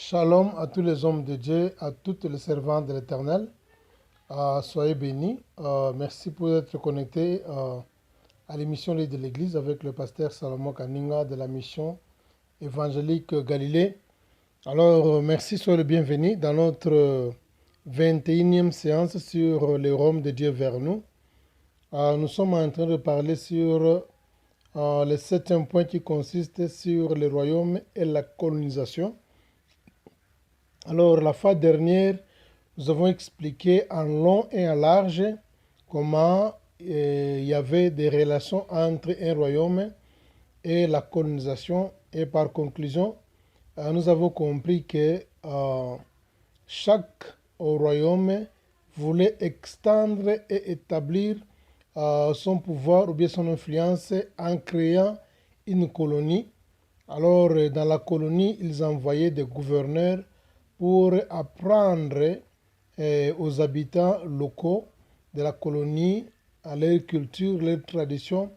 Shalom à tous les hommes de Dieu, à toutes les servantes de l'Éternel. Soyez bénis. Merci pour être connectés à l'émission L'Île de l'Église avec le pasteur Salomon Kaninga de la mission évangélique Galilée. Alors, merci, soyez le bienvenu dans notre 21e séance sur les royaumes de Dieu vers nous. Nous sommes en train de parler sur le 7e point qui consiste sur les royaumes et la colonisation. Alors, la fois dernière, nous avons expliqué en long et en large comment il y avait des relations entre un royaume et la colonisation. Et par conclusion, nous avons compris que chaque royaume voulait extendre et établir son pouvoir ou bien son influence en créant une colonie. Alors, dans la colonie, ils envoyaient des gouverneurs pour apprendre aux habitants locaux de la colonie à leur culture, leurs traditions,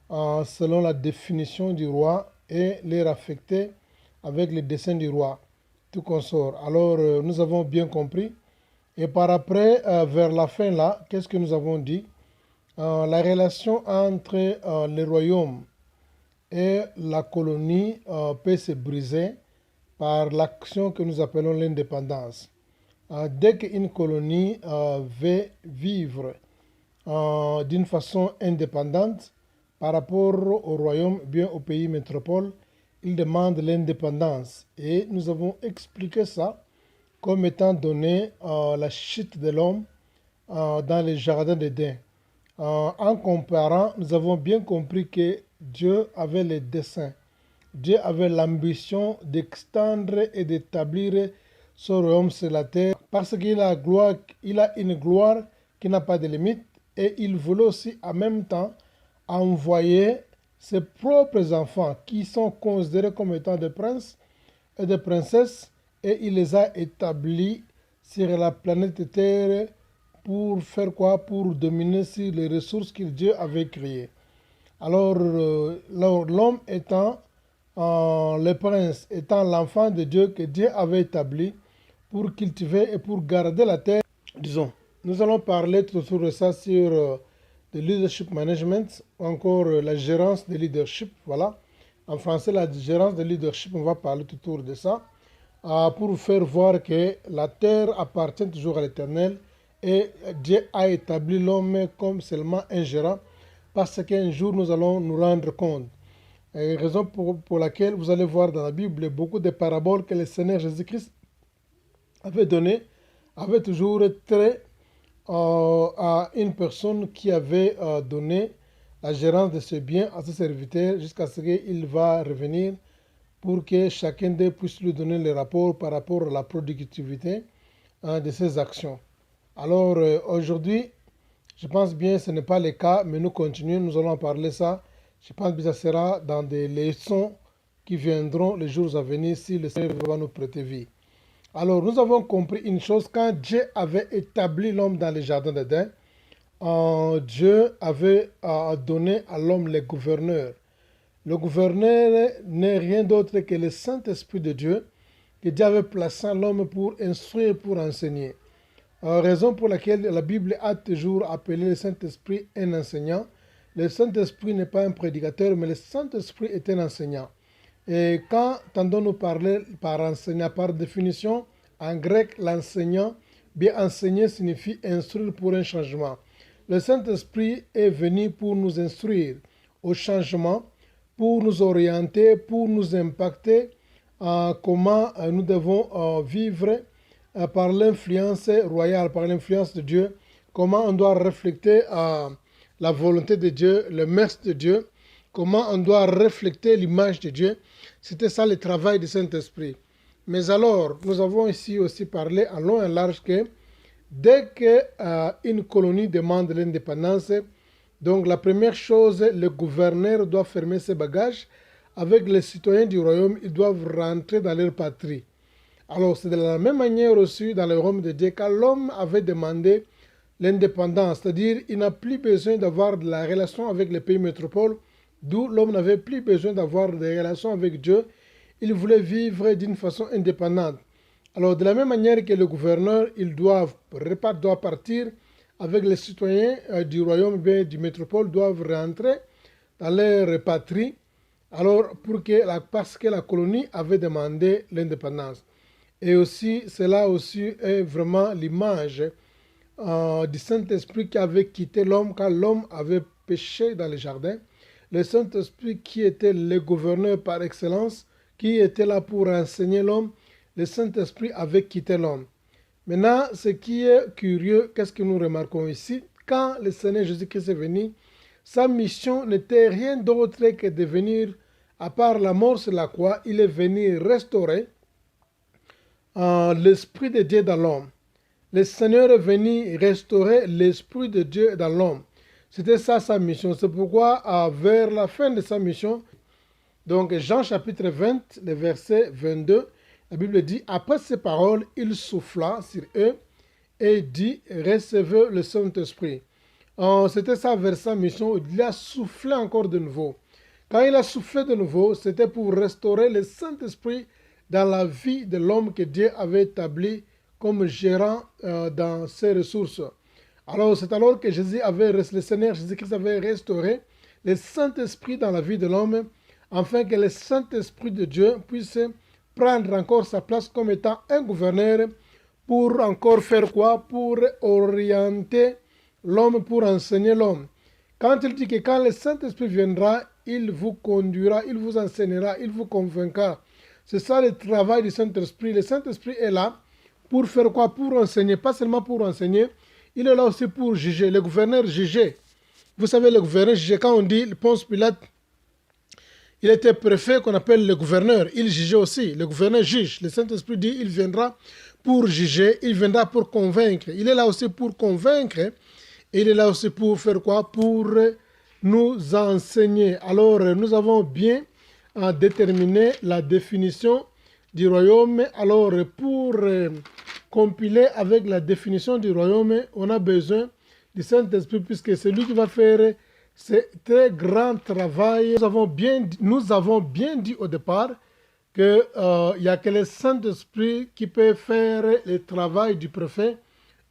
selon la définition du roi et les affecter avec les desseins du roi, tout consort. Alors, nous avons bien compris. Et par après, vers la fin là, qu'est-ce que nous avons dit? La relation entre les royaumes et la colonie peut se briser par l'action que nous appelons l'indépendance. Dès qu'une colonie veut vivre d'une façon indépendante par rapport au royaume, bien au pays métropole, il demande l'indépendance. Et nous avons expliqué ça comme étant donné la chute de l'homme dans le jardin d'Éden. En comparant, nous avons bien compris que Dieu avait les desseins. Dieu avait l'ambition d'extendre et d'établir son royaume sur la terre parce qu'il a une gloire qui n'a pas de limite et il voulait aussi en même temps envoyer ses propres enfants qui sont considérés comme étant des princes et des princesses et il les a établis sur la planète Terre pour faire quoi? Pour dominer sur les ressources que Dieu avait créées. Alors, l'homme étant le prince étant l'enfant de Dieu que Dieu avait établi pour cultiver et pour garder la terre, disons. Nous allons parler tout autour de ça sur le leadership management, ou encore la gérance de leadership, voilà. En français, la gérance de leadership, on va parler tout autour de ça, pour vous faire voir que la terre appartient toujours à l'Éternel et Dieu a établi l'homme comme seulement un gérant parce qu'un jour nous allons nous rendre compte. Raison pour laquelle vous allez voir dans la Bible beaucoup de paraboles que le Seigneur Jésus-Christ avait données, avait toujours trait à une personne qui avait donné la gérance de ses biens à ses serviteurs jusqu'à ce qu'il va revenir pour que chacun d'eux puisse lui donner le rapport par rapport à la productivité de ses actions. Alors aujourd'hui, je pense bien que ce n'est pas le cas, mais nous continuons, nous allons en parler ça. Je pense que ça sera dans des leçons qui viendront les jours à venir si le Seigneur va nous prêter vie. Alors, nous avons compris une chose, quand Dieu avait établi l'homme dans le jardin d'Éden, Dieu avait donné à l'homme les gouverneurs. Le gouverneur n'est rien d'autre que le Saint-Esprit de Dieu, que Dieu avait placé l'homme pour instruire, pour enseigner. Raison pour laquelle la Bible a toujours appelé le Saint-Esprit un enseignant. Le Saint-Esprit n'est pas un prédicateur, mais le Saint-Esprit est un enseignant. Et quand entendons-nous parler par enseignant, par définition, en grec, l'enseignant, bien enseigner signifie instruire pour un changement. Le Saint-Esprit est venu pour nous instruire au changement, pour nous orienter, pour nous impacter comment nous devons vivre par l'influence royale, par l'influence de Dieu, comment on doit refléter la volonté de Dieu, le merci de Dieu, comment on doit refléter l'image de Dieu. C'était ça le travail du Saint-Esprit. Mais alors, nous avons ici aussi parlé en long et large que dès qu'une colonie demande l'indépendance, donc la première chose, le gouverneur doit fermer ses bagages. Avec les citoyens du royaume, ils doivent rentrer dans leur patrie. Alors, c'est de la même manière aussi dans le royaume de Dieu, quand l'homme avait demandé l'indépendance, c'est-à-dire il n'a plus besoin d'avoir de la relation avec les pays métropoles, d'où l'homme n'avait plus besoin d'avoir des relations avec Dieu. ils voulaient vivre d'une façon indépendante. Alors, de la même manière que le gouverneur, doit partir avec les citoyens du royaume, bien du métropole, doivent rentrer dans leur patrie, alors parce que la colonie avait demandé l'indépendance. Et aussi, cela aussi est vraiment l'image du Saint-Esprit qui avait quitté l'homme quand l'homme avait péché dans le jardin. Le Saint-Esprit qui était le gouverneur par excellence, qui était là pour enseigner l'homme, le Saint-Esprit avait quitté l'homme. Maintenant, ce qui est curieux, qu'est-ce que nous remarquons ici? Quand le Seigneur Jésus-Christ est venu, sa mission n'était rien d'autre que de venir, à part la mort sur la croix, il est venu restaurer l'Esprit de Dieu dans l'homme. Le Seigneur est venu restaurer l'Esprit de Dieu dans l'homme. C'était ça sa mission. C'est pourquoi, vers la fin de sa mission, donc Jean chapitre 20, le verset 22, la Bible dit, après ces paroles, il souffla sur eux et dit, recevez le Saint-Esprit. C'était ça vers sa mission. Il a soufflé encore de nouveau. Quand il a soufflé de nouveau, c'était pour restaurer le Saint-Esprit dans la vie de l'homme que Dieu avait établi comme gérant dans ses ressources. Alors, c'est alors que le Seigneur Jésus-Christ avait restauré le Saint-Esprit dans la vie de l'homme, afin que le Saint-Esprit de Dieu puisse prendre encore sa place comme étant un gouverneur pour encore faire quoi? Pour orienter l'homme, pour enseigner l'homme. Quand il dit que quand le Saint-Esprit viendra, il vous conduira, il vous enseignera, il vous convaincra. C'est ça le travail du Saint-Esprit. Le Saint-Esprit est là pour faire quoi? Pour enseigner, pas seulement pour enseigner, il est là aussi pour juger. Le gouverneur jugeait. Vous savez, le gouverneur jugeait. Quand on dit Ponce Pilate, il était préfet qu'on appelle le gouverneur. Il jugeait aussi. Le gouverneur juge. Le Saint-Esprit dit il viendra pour juger, il viendra pour convaincre. Il est là aussi pour convaincre. Et il est là aussi pour faire quoi? Pour nous enseigner. Alors, nous avons bien déterminé la définition du royaume. Alors, pour compiler avec la définition du royaume, on a besoin du Saint-Esprit, puisque c'est lui qui va faire ce très grand travail. Nous avons bien dit au départ qu'il n'y a que le Saint-Esprit qui peut faire le travail du préfet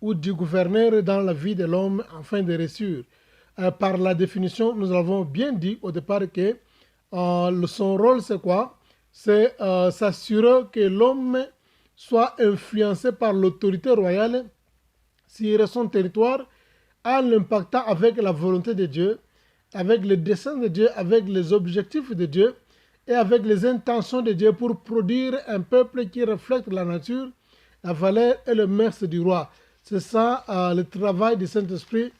ou du gouverneur dans la vie de l'homme afin de réussir. Par la définition, nous avons bien dit au départ que son rôle, c'est quoi? C'est s'assurer que l'homme soit influencé par l'autorité royale sur son territoire en l'impactant avec la volonté de Dieu, avec les desseins de Dieu, avec les objectifs de Dieu et avec les intentions de Dieu pour produire un peuple qui reflète la nature, la valeur et le mœurs du roi. C'est ça le travail du Saint-Esprit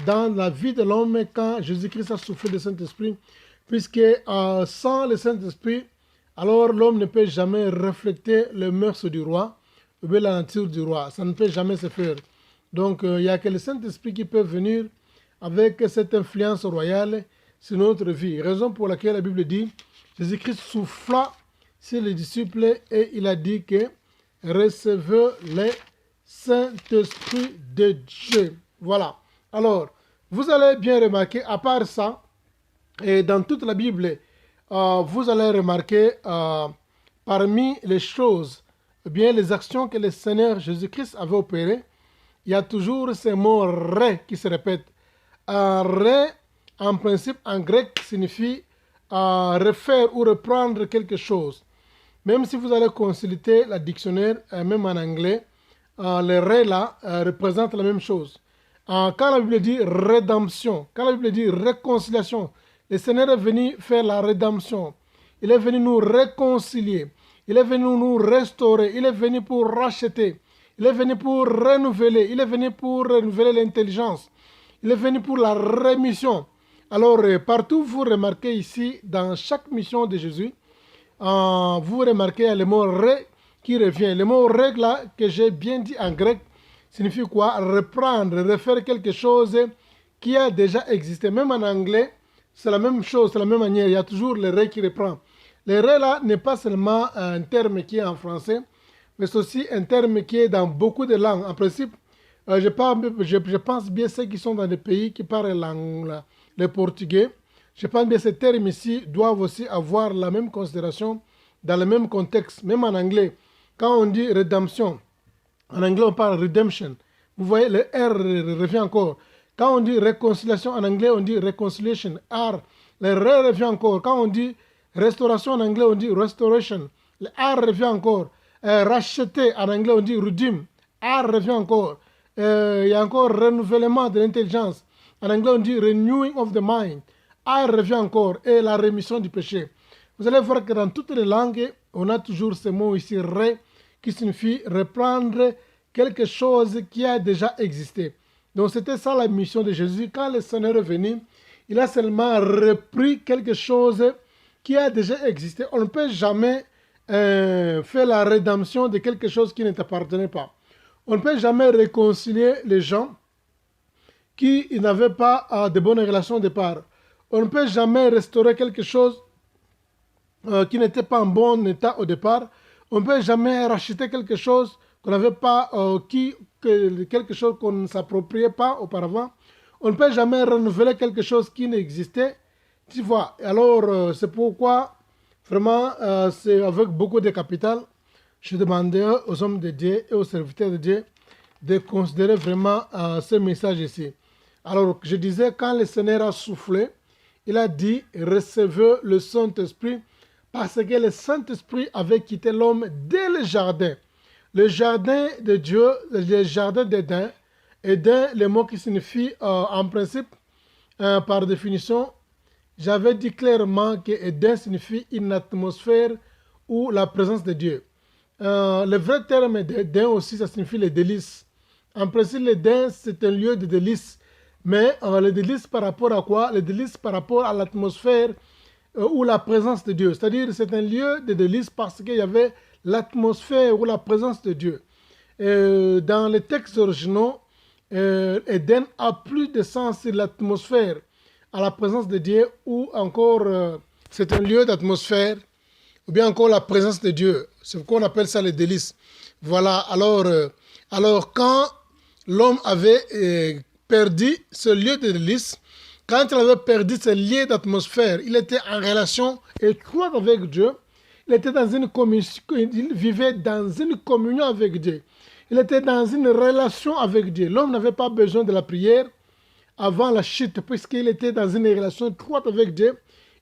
dans la vie de l'homme quand Jésus-Christ a soufflé du Saint-Esprit, puisque sans le Saint-Esprit, alors l'homme ne peut jamais refléter les mœurs du roi ou bien la nature du roi. Ça ne peut jamais se faire. Donc il n'y a que le Saint-Esprit qui peut venir avec cette influence royale sur notre vie. Raison pour laquelle la Bible dit, Jésus-Christ souffla sur les disciples et il a dit que recevez le Saint-Esprit de Dieu. Voilà. Alors, vous allez bien remarquer, à part ça, et dans toute la Bible, vous allez remarquer parmi les choses, eh bien les actions que le Seigneur Jésus-Christ avait opérées, il y a toujours ces mots ré qui se répètent. Ré, en principe, en grec, signifie refaire ou reprendre quelque chose. Même si vous allez consulter la dictionnaire, même en anglais, le ré là représente la même chose. Quand la Bible dit rédemption, quand la Bible dit réconciliation, le Seigneur est venu faire la rédemption. Il est venu nous réconcilier. Il est venu nous restaurer. Il est venu pour racheter. Il est venu pour renouveler. Il est venu pour renouveler l'intelligence. Il est venu pour la rémission. Alors, partout, vous remarquez ici, dans chaque mission de Jésus, vous remarquez le mot ré qui revient. Le mot ré là, que j'ai bien dit en grec, signifie quoi? Reprendre, refaire quelque chose qui a déjà existé. Même en anglais, c'est la même chose, c'est la même manière. Il y a toujours le ré qui reprend. Le ré là n'est pas seulement un terme qui est en français, mais c'est aussi un terme qui est dans beaucoup de langues. En principe, je pense bien ceux qui sont dans des pays qui parlent le portugais. Je pense bien que ces termes ici doivent aussi avoir la même considération dans le même contexte, même en anglais. Quand on dit rédemption, en anglais on parle redemption. Vous voyez, le R revient encore. Quand on dit réconciliation, en anglais on dit reconciliation. R, le R revient encore. Quand on dit restauration, en anglais on dit restoration. Le R revient encore. Racheter, en anglais on dit redeem. R revient encore. Il y a encore renouvellement de l'intelligence. En anglais on dit renewing of the mind. R revient encore. Et la rémission du péché. Vous allez voir que dans toutes les langues, on a toujours ce mot ici, re, qui signifie reprendre quelque chose qui a déjà existé. Donc c'était ça la mission de Jésus. Quand le Seigneur est venu, il a seulement repris quelque chose qui a déjà existé. On ne peut jamais faire la rédemption de quelque chose qui ne t'appartenait pas. On ne peut jamais réconcilier les gens qui n'avaient pas de bonnes relations au départ. On ne peut jamais restaurer quelque chose qui n'était pas en bon état au départ. On ne peut jamais racheter quelque chose qu'on n'avait pas, quelque chose qu'on ne s'appropriait pas auparavant. On ne peut jamais renouveler quelque chose qui n'existait. Tu vois, alors c'est pourquoi, vraiment, c'est avec beaucoup de capital, je demandais aux hommes de Dieu et aux serviteurs de Dieu de considérer vraiment ce message ici. Alors, je disais, quand le Seigneur a soufflé, il a dit, recevez le Saint-Esprit, parce que le Saint-Esprit avait quitté l'homme dès le jardin. Le jardin de Dieu, le jardin d'Éden, Éden, le mot qui signifie en principe, par définition, j'avais dit clairement que Éden signifie une atmosphère ou la présence de Dieu. Le vrai terme d'Éden aussi, ça signifie les délices. En principe, l'Éden, c'est un lieu de délices. Mais les délices par rapport à quoi? Les délices par rapport à l'atmosphère ou la présence de Dieu. C'est-à-dire c'est un lieu de délices parce qu'il y avait l'atmosphère ou la présence de Dieu. Dans les textes originaux, Éden a plus de sens sur l'atmosphère à la présence de Dieu ou encore c'est un lieu d'atmosphère ou bien encore la présence de Dieu. C'est pourquoi on appelle ça les délices. Voilà, alors quand l'homme avait perdu ce lieu de délices, quand il avait perdu ce lien d'atmosphère, il était en relation étroite avec Dieu. Il était dans une il vivait dans une communion avec Dieu. Il était dans une relation avec Dieu. L'homme n'avait pas besoin de la prière avant la chute, puisqu'il était dans une relation étroite avec Dieu.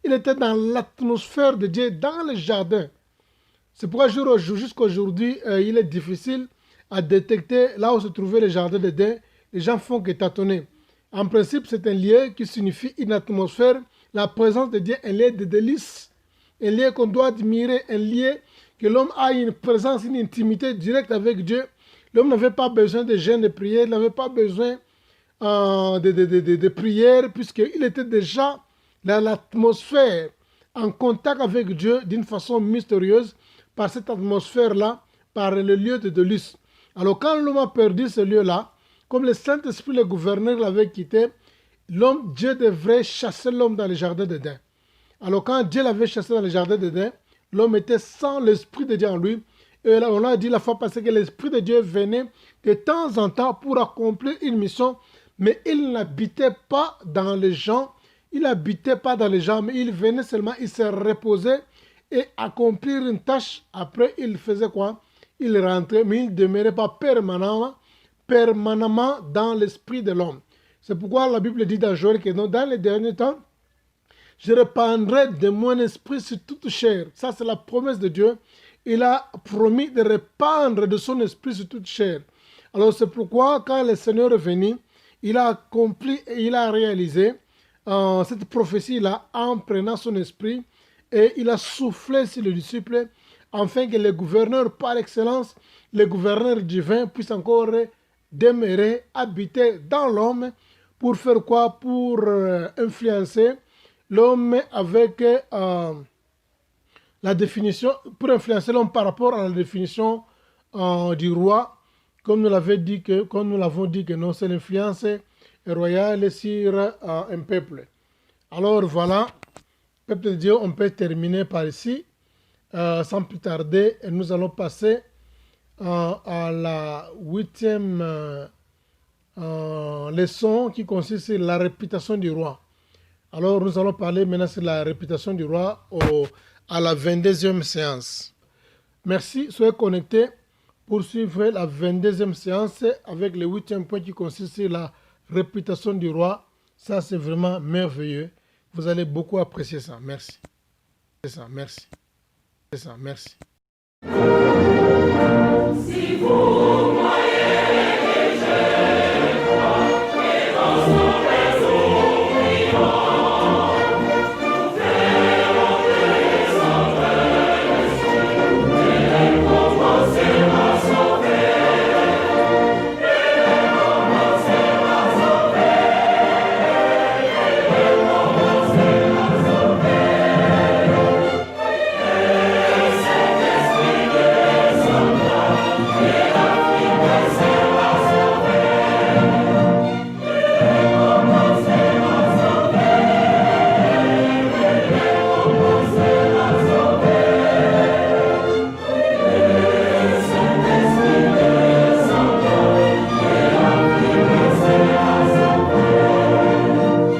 Il était dans l'atmosphère de Dieu, dans le jardin. C'est pourquoi jusqu'à aujourd'hui, il est difficile à détecter là où se trouvait le jardin d'Éden. Les gens font que tâtonner. En principe, c'est un lieu qui signifie une atmosphère, la présence de Dieu, un lieu de délices, un lieu qu'on doit admirer, un lieu que l'homme a une présence, une intimité directe avec Dieu. L'homme n'avait pas besoin de jeûne de prière, il n'avait pas besoin de prière, puisqu'il était déjà dans l'atmosphère, en contact avec Dieu d'une façon mystérieuse, par cette atmosphère-là, par le lieu de délices. Alors quand l'homme a perdu ce lieu-là, comme le Saint-Esprit, le gouverneur, l'avait quitté, Dieu devrait chasser l'homme dans le jardin d'Éden. Alors quand Dieu l'avait chassé dans le jardin d'Éden, l'homme était sans l'Esprit de Dieu en lui. Et là, on a dit la fois passée que l'Esprit de Dieu venait de temps en temps pour accomplir une mission, mais il n'habitait pas dans les gens. Il n'habitait pas dans les gens, mais il venait seulement, il se reposait et accomplir une tâche. Après, il faisait quoi? Il rentrait, mais il ne demeurait pas permanemment dans l'esprit de l'homme. C'est pourquoi la Bible dit dans Joël que dans les derniers temps, je répandrai de mon esprit sur toute chair. Ça, c'est la promesse de Dieu. Il a promis de répandre de son esprit sur toute chair. Alors, c'est pourquoi, quand le Seigneur est venu, il a accompli et il a réalisé cette prophétie-là en prenant son esprit et il a soufflé sur les disciples afin que les gouverneurs par excellence, les gouverneurs divins puissent encore demeurer, habiter dans l'homme pour faire quoi? Pour influencer l'homme avec la définition, pour influencer l'homme par rapport à la définition du roi, comme nous l'avons dit que non, c'est l'influence royale sur un peuple. Alors voilà, peuple de Dieu, on peut terminer par ici. Sans plus tarder, nous allons passer à la 8e leçon qui consiste sur la réputation du roi. Alors nous allons parler maintenant sur la réputation du roi à la 22e séance. Merci, soyez connectés pour suivre la 22e séance avec le 8e point qui consiste sur la réputation du roi. Ça, c'est vraiment merveilleux. Vous allez beaucoup apprécier ça. Merci. C'est ça, merci. C'est ça, merci. Si vous